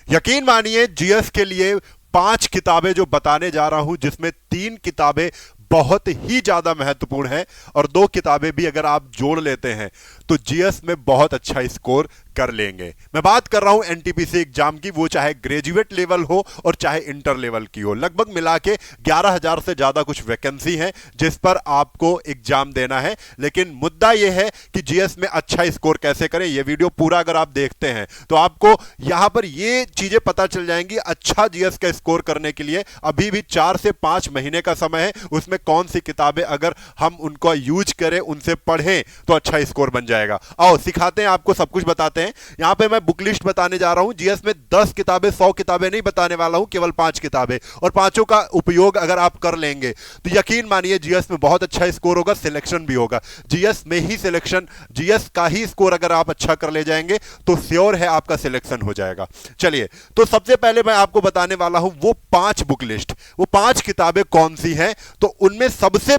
यकीन मानिए जीएस के लिए 5 किताबें जो बताने जा रहा हूं, जिसमें 3 किताबें बहुत ही ज्यादा महत्वपूर्ण है और 2 किताबें भी अगर आप जोड़ लेते हैं तो जीएस में बहुत अच्छा स्कोर कर लेंगे। मैं बात कर रहा हूं एनटीपीसी एग्जाम की, वो चाहे ग्रेजुएट लेवल हो और चाहे इंटर लेवल की हो। लगभग मिला के 11,000 से ज्यादा कुछ वैकेंसी है जिस पर आपको एग्जाम देना है। लेकिन मुद्दा यह है कि जीएस में अच्छा स्कोर कैसे करें। यह वीडियो पूरा अगर आप देखते हैं तो आपको यहां पर ये चीजें पता चल जाएंगी। अच्छा जीएस का स्कोर करने के लिए अभी भी 4 से 5 महीने का समय है। उसमें कौन सी किताबें अगर हम उनको यूज करें, उनसे पढ़ें तो अच्छा स्कोर बन जाएगा। आओ सिखाते हैं, आपको सब कुछ बताते हैं। यहां पे मैं बुक लिस्ट बताने जा रहा हूं। जीएस में 10 किताबें 100 किताबें नहीं बताने वाला हूं, केवल 5 किताबें, और पांचों का उपयोग अगर आप कर लेंगे तो यकीन मानिए जीएस में बहुत अच्छा स्कोर होगा, सिलेक्शन भी होगा। जीएस में ही सिलेक्शन, जीएस का ही स्कोर अगर आप अच्छा कर ले जाएंगे तो श्योर है आपका सिलेक्शन हो जाएगा। चलिए, तो सबसे पहले मैं आपको बताने वाला हूं वो 5 बुक लिस्ट, वो 5 किताबें कौन सी हैं। तो उनमें सबसे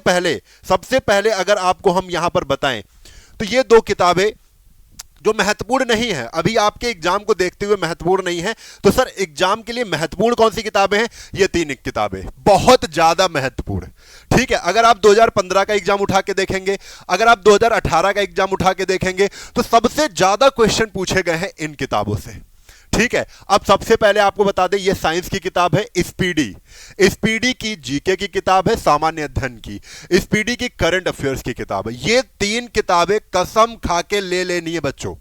पहले अगर आपको हम यहां पर बताएं तो ये 2 किताबें जो महत्वपूर्ण नहीं है, अभी आपके एग्जाम को देखते हुए महत्वपूर्ण नहीं है, तो सर एग्जाम के लिए महत्वपूर्ण कौन सी किताबें हैं? ये 3 किताबें बहुत ज्यादा महत्वपूर्ण। ठीक है, अगर आप 2015 का एग्जाम उठा के देखेंगे, अगर आप 2018 का एग्जाम उठा के देखेंगे तो सबसे ज्यादा क्वेश्चन पूछे गए हैं इन किताबों से। ठीक है, अब सबसे पहले आपको बता दें, यह साइंस की किताब है स्पीडी, स्पीडी की जीके की किताब है, सामान्य अध्ययन की, स्पीडी की करंट अफेयर्स की किताब है। ये 3 किताबें कसम खा के ले लेनी है बच्चों,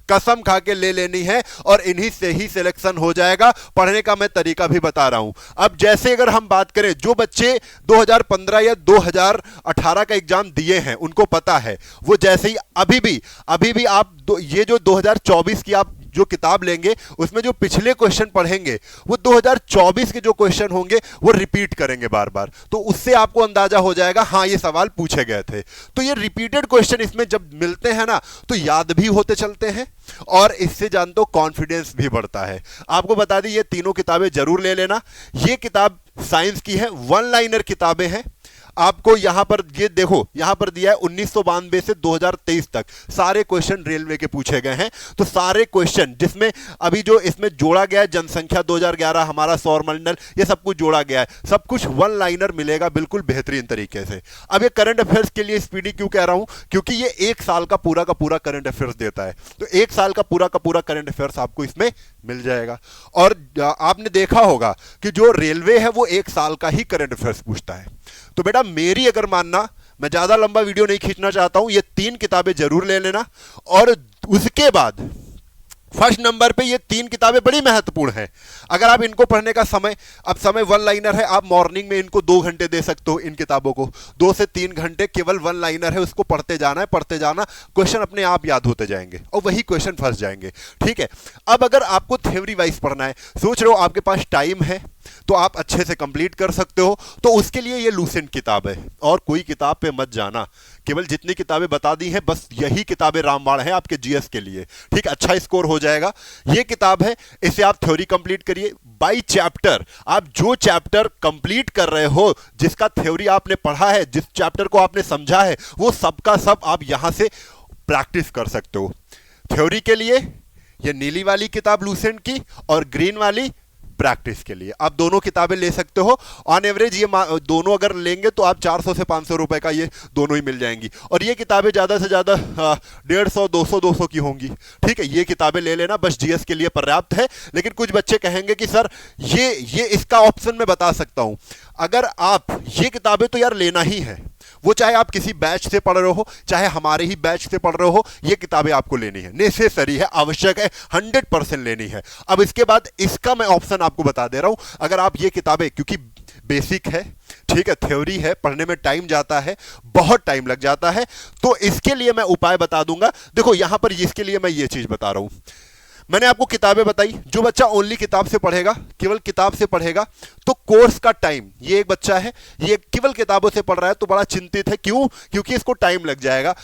कसम खा के ले लेनी है और इन्हीं से ही सिलेक्शन हो जाएगा। पढ़ने का मैं तरीका भी बता रहा हूं। अब जैसे अगर हम बात करें, जो बच्चे 2015 या 2018 का एग्जाम दिए हैं उनको पता है, वो जैसे ही अभी भी आप ये जो 2024 की आप जो किताब लेंगे उसमें जो पिछले क्वेश्चन पढ़ेंगे वो 2024 के जो क्वेश्चन होंगे वो रिपीट करेंगे बार बार, तो उससे आपको अंदाजा हो जाएगा हाँ ये सवाल पूछे गए थे। तो ये रिपीटेड क्वेश्चन इसमें जब मिलते हैं ना तो याद भी होते चलते हैं और इससे जानते हो कॉन्फिडेंस भी बढ़ता है। आपको बता दें ये तीनों किताबें जरूर ले लेना। ये किताब साइंस की है, 1 लाइनर किताबें हैं। आपको यहां पर ये देखो, यहां पर दिया है 1992 से 2023 तक सारे क्वेश्चन रेलवे के पूछे गए हैं। तो सारे क्वेश्चन जिसमें अभी जो इसमें जोड़ा गया है, जनसंख्या 2011, हमारा सौरमंडल, ये सब कुछ जोड़ा गया है, सब कुछ 1 लाइनर मिलेगा बिल्कुल बेहतरीन तरीके से। अब ये करंट अफेयर्स के लिए स्पीडी क्यों कह रहा हूं, क्योंकि ये 1 साल का पूरा करंट अफेयर्स देता है। तो 1 साल का पूरा करंट अफेयर्स आपको इसमें मिल जाएगा। और आपने देखा होगा कि जो रेलवे है वो 1 साल का ही करंट अफेयर्स पूछता है। तो बेटा मेरी अगर मानना, मैं ज्यादा लंबा वीडियो नहीं खींचना चाहता हूं, ये 3 किताबें जरूर ले लेना। और उसके बाद फर्स्ट नंबर पे ये 3 किताबें बड़ी महत्वपूर्ण हैं। अगर आप इनको पढ़ने का समय, अब समय 1 लाइनर है, आप मॉर्निंग में इनको 2 घंटे दे सकते हो। इन किताबों को 2 से 3 घंटे, केवल 1 लाइनर है, उसको पढ़ते जाना है, पढ़ते जाना, क्वेश्चन अपने आप याद होते जाएंगे और वही क्वेश्चन फंस जाएंगे। ठीक है, अब अगर आपको थ्योरी वाइज पढ़ना है, सोच रहे हो आपके पास टाइम है तो आप अच्छे से कंप्लीट कर सकते हो, तो उसके लिए ये लूसेंट किताब है। और कोई किताब पे मत जाना, केवल जितनी किताबें बता दी हैं बस यही किताबें रामबाण है आपके जीएस के लिए। ठीक, अच्छा स्कोर हो जाएगा। ये किताब है, इसे आप थ्योरी कंप्लीट करिए बाय चैप्टर। आप जो चैप्टर कंप्लीट कर रहे हो, जिसका थ्योरी आपने पढ़ा है, जिस चैप्टर को आपने समझा है, वो सबका सब आप यहां से प्रैक्टिस कर सकते हो। थ्योरी के लिए ये नीली वाली किताब लूसेंट की और ग्रीन वाली प्रैक्टिस के लिए आप दोनों किताबें ले सकते हो। ऑन एवरेज ये दोनों अगर लेंगे तो आप 400 से 500 रुपए का ये दोनों ही मिल जाएंगी। और ये किताबें ज़्यादा से ज़्यादा 150, 200 की होंगी। ठीक है, ये किताबें ले लेना, बस जीएस के लिए पर्याप्त है। लेकिन कुछ बच्चे कहेंगे कि सर ये इसका ऑप्शन मैं बता सकता हूं। अगर आप ये किताबें तो यार लेना ही है, वो चाहे आप किसी बैच से पढ़ रहे हो, चाहे हमारे ही बैच से पढ़ रहे हो, ये किताबें आपको लेनी है, नेसेसरी है, आवश्यक है, 100% लेनी है। अब इसके बाद इसका मैं ऑप्शन आपको बता दे रहा हूं। अगर आप ये किताबें, क्योंकि बेसिक है, ठीक है, थ्योरी है, पढ़ने में टाइम जाता है, बहुत टाइम लग जाता है, तो इसके लिए मैं उपाय बता दूंगा। देखो यहां पर इसके लिए मैं ये चीज बता रहा हूं। मैंने आपको किताबें बताई, जो बच्चा ओनली किताब से पढ़ेगा, केवल किताब से पढ़ेगा, तो कोर्स का टाइम, ये एक बच्चा है, ये केवल किताबों से पढ़ रहा है तो बड़ा चिंतित है। क्यों? क्योंकि इसको टाइम लग जाएगा,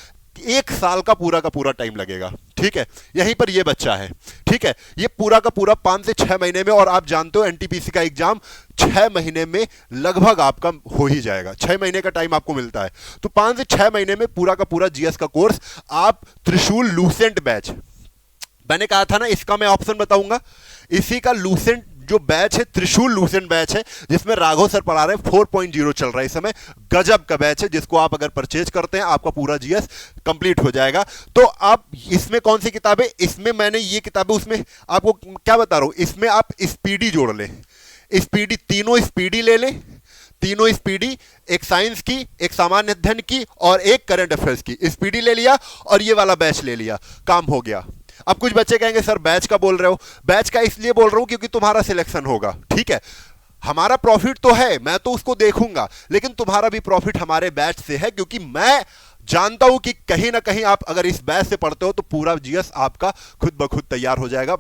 1 साल का पूरा टाइम लगेगा। ठीक है, यहीं पर ये बच्चा है। ठीक है, ये पूरा का पूरा 5 से 6 महीने में, और आप जानते हो एनटीपीसी का एग्जाम 6 महीने में लगभग आपका हो ही जाएगा। 6 महीने का टाइम आपको मिलता है, तो 5 से 6 महीने में पूरा का पूरा जीएस का कोर्स आप त्रिशूल लूसेंट बैच, मैंने कहा था ना इसका मैं ऑप्शन बताऊंगा। इसी का लूसेंट जो बैच है, त्रिशूल लूसेंट बैच है, जिसमें राघव सर पढ़ा रहे हैं, 4.0 चल रहा है इस समय। गजब का बैच है, जिसको आप अगर परचेज करते हैं आपका पूरा जीएस कंप्लीट हो जाएगा। तो आप इसमें कौन सी किताबें, इसमें मैंने ये किताबें, उसमें आपको क्या बता रहा हूं, इसमें आप स्पीडी जोड़ लें, स्पीडी, तीनों स्पीडी ले लें, तीनों स्पीडी, एक साइंस की, एक सामान्य अध्ययन की और एक करंट अफेयर्स की, स्पीडी ले लिया और ये वाला बैच ले लिया, काम हो गया। अब कुछ बच्चे कहेंगे सर बैच का बोल रहे हो, बैच का इसलिए बोल रहा हूं क्योंकि तुम्हारा सिलेक्शन होगा, ठीक है। हमारा प्रॉफिट तो है, मैं तो उसको देखूंगा, लेकिन तुम्हारा भी प्रॉफिट हमारे बैच से है, क्योंकि मैं जानता हूं कि कहीं ना कहीं आप अगर इस बैच से पढ़ते हो तो पूरा जीएस आपका खुद ब खुद तैयार हो जाएगा,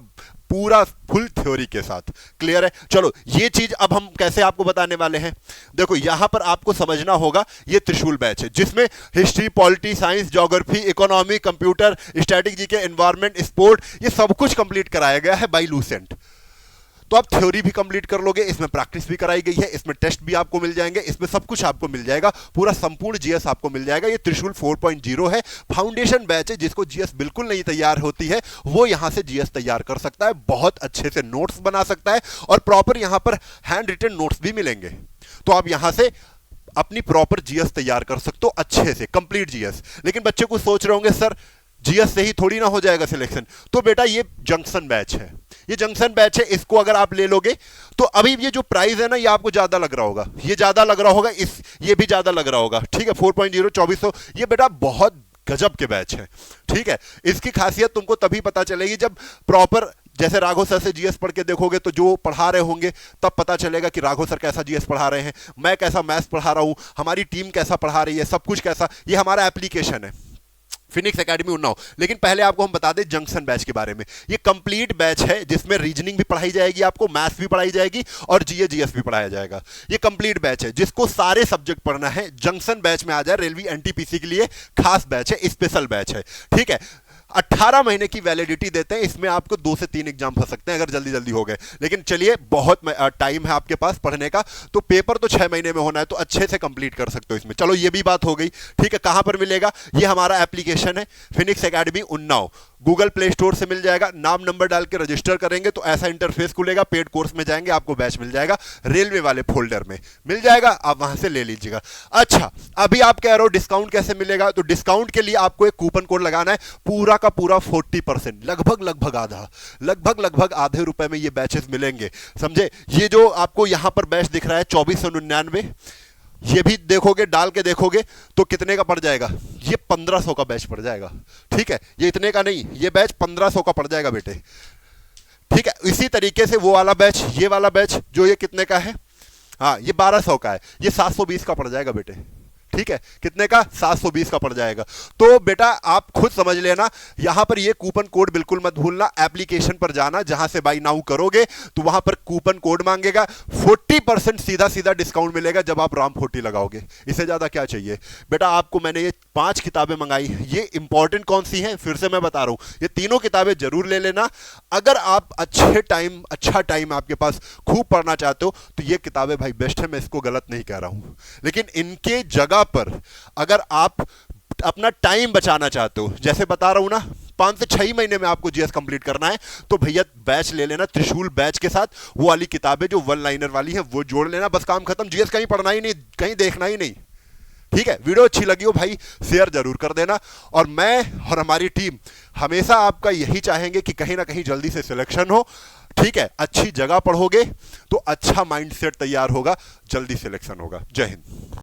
पूरा फुल थ्योरी के साथ। क्लियर है? चलो ये चीज अब हम कैसे आपको बताने वाले हैं। देखो यहां पर आपको समझना होगा, ये त्रिशूल बैच है जिसमें history, polity, science, geography, economy, computer, static GK, environment, sport, ये सब कुछ कंप्लीट कराया गया है बाय लूसेंट। तो आप थ्योरी भी कंप्लीट कर लोगे, इसमें प्रैक्टिस भी कराई गई है, इसमें टेस्ट भी आपको मिल जाएंगे, इसमें सब कुछ आपको मिल जाएगा, पूरा संपूर्ण जीएस आपको मिल जाएगा। ये त्रिशूल 4.0 है, फाउंडेशन बैच है, जिसको जीएस बिल्कुल नहीं तैयार होती है वो यहां से जीएस तैयार कर सकता है, बहुत अच्छे से नोट्स बना सकता है और प्रॉपर यहां पर हैंड रिटन नोट्स भी मिलेंगे। तो आप यहां से अपनी प्रॉपर जीएस तैयार कर सकते हो अच्छे से, कंप्लीट जीएस। लेकिन बच्चे कुछ सोच रहे होंगे सर जीएस से ही थोड़ी ना हो जाएगा सिलेक्शन, तो बेटा ये जंक्शन बैच है, ये जंक्शन बैच है, इसको अगर आप ले लोगे तो अभी ये जो प्राइस है ना ये आपको ज्यादा लग रहा होगा, ये ज्यादा लग रहा होगा, इस ये भी ज्यादा लग रहा होगा, ठीक है। 4.0 2400, ये बेटा बहुत गजब के बैच है, ठीक है। इसकी खासियत तुमको तभी पता चलेगी जब प्रॉपर, जैसे राघव सर से जीएस पढ़ के देखोगे तो जो पढ़ा रहे होंगे तब पता चलेगा कि राघव सर कैसा जीएस पढ़ा रहे हैं, मैं कैसा मैथ्स पढ़ा रहा हूं, हमारी टीम कैसा पढ़ा रही है, सब कुछ कैसा। ये हमारा एप्लीकेशन है फिनिक्स एकेडमी उन्नाव। लेकिन पहले आपको हम बता दें जंक्शन बैच के बारे में। ये कंप्लीट बैच है जिसमें रीजनिंग भी पढ़ाई जाएगी, आपको मैथ्स भी पढ़ाई जाएगी और जीए जीएस भी पढ़ाया जाएगा। ये कंप्लीट बैच है जिसको सारे सब्जेक्ट पढ़ना है, जंक्शन बैच में आ जाए। रेलवे एनटीपीसी के लिए खास बैच है, स्पेशल बैच है, ठीक है। 18 महीने की वैलिडिटी देते हैं, इसमें आपको 2 से 3 एग्जाम फंस सकते हैं अगर जल्दी जल्दी हो गए। लेकिन चलिए बहुत टाइम है आपके पास पढ़ने का, तो पेपर तो 6 महीने में होना है, तो अच्छे से कंप्लीट कर सकते हो इसमें। चलो ये भी बात हो गई, ठीक है। कहां पर मिलेगा? ये हमारा एप्लीकेशन है Phoenix academy Unnao, Google play store से मिल जाएगा। नाम नंबर डाल के रजिस्टर करेंगे तो ऐसा इंटरफेस खुलेगा, पेड कोर्स में जाएंगे आपको बैच मिल जाएगा, रेलवे वाले फोल्डर में मिल जाएगा, आप वहां से ले लीजिएगा। अच्छा अभी आप कह रहे हो डिस्काउंट कैसे मिलेगा, तो डिस्काउंट के लिए आपको एक कूपन कोड लगाना है, पूरा का पूरा 40%, लगभग आधा, लगभग आधे रुपए में ये बैचेस मिलेंगे, समझे। ये जो आपको यहां पर बैच दिख रहा है 2499, ये भी देखोगे, डाल के देखोगे तो कितने का पड़ जाएगा, ये 1500 का बैच पड़ जाएगा, ठीक है। ये इतने का नहीं, ये बैच 1500 का पड़ जाएगा बेटे, ठीक है। इसी तरीके से वो वाला बैच, ये वाला बैच जो ये कितने का है, हाँ ये 1200 का है, ये 720 का पड़ जाएगा बेटे, ठीक है। कितने का? 720 का पड़ जाएगा। तो बेटा आप खुद समझ लेना, यहां पर ये कूपन कोड बिल्कुल मत भूलना। एप्लीकेशन पर जाना, जहां से बाई नाउ करोगे तो वहां पर कूपन कोड मांगेगा, 40% सीधा सीधा डिस्काउंट मिलेगा जब आप राम 40 लगाओगे। इससे ज्यादा क्या चाहिए बेटा। आपको मैंने ये 5 किताबें मंगाई, ये इंपॉर्टेंट कौन सी हैं फिर से मैं बता रहा हूं, ये तीनों किताबें जरूर ले लेना। अगर आप अच्छा टाइम आपके पास खूब पढ़ना चाहते हो तो ये किताबें भाई बेस्ट है, मैं इसको गलत नहीं कह रहा हूं। लेकिन इनके जगह पर अगर आप अपना टाइम बचाना चाहते हो, जैसे बता रहा हूं ना 5 से 6 महीने में आपको जीएस कंप्लीट करना है, तो भैया बैच ले लेना, त्रिशूल बैच के साथ वो वाली किताबें जो 1 लाइनर वाली हैं वो जोड़ लेना, बस काम खत्म। जीएस कहीं पढ़ना ही नहीं, कहीं देखना ही नहीं, ठीक है। वीडियो अच्छी लगी हो भाई शेयर जरूर कर देना, और मैं और हमारी टीम हमेशा आपका यही चाहेंगे कि कहीं ना कहीं जल्दी से सिलेक्शन हो, ठीक है। अच्छी जगह पढ़ोगे तो अच्छा माइंडसेट तैयार होगा, जल्दी सिलेक्शन होगा। जय हिंद।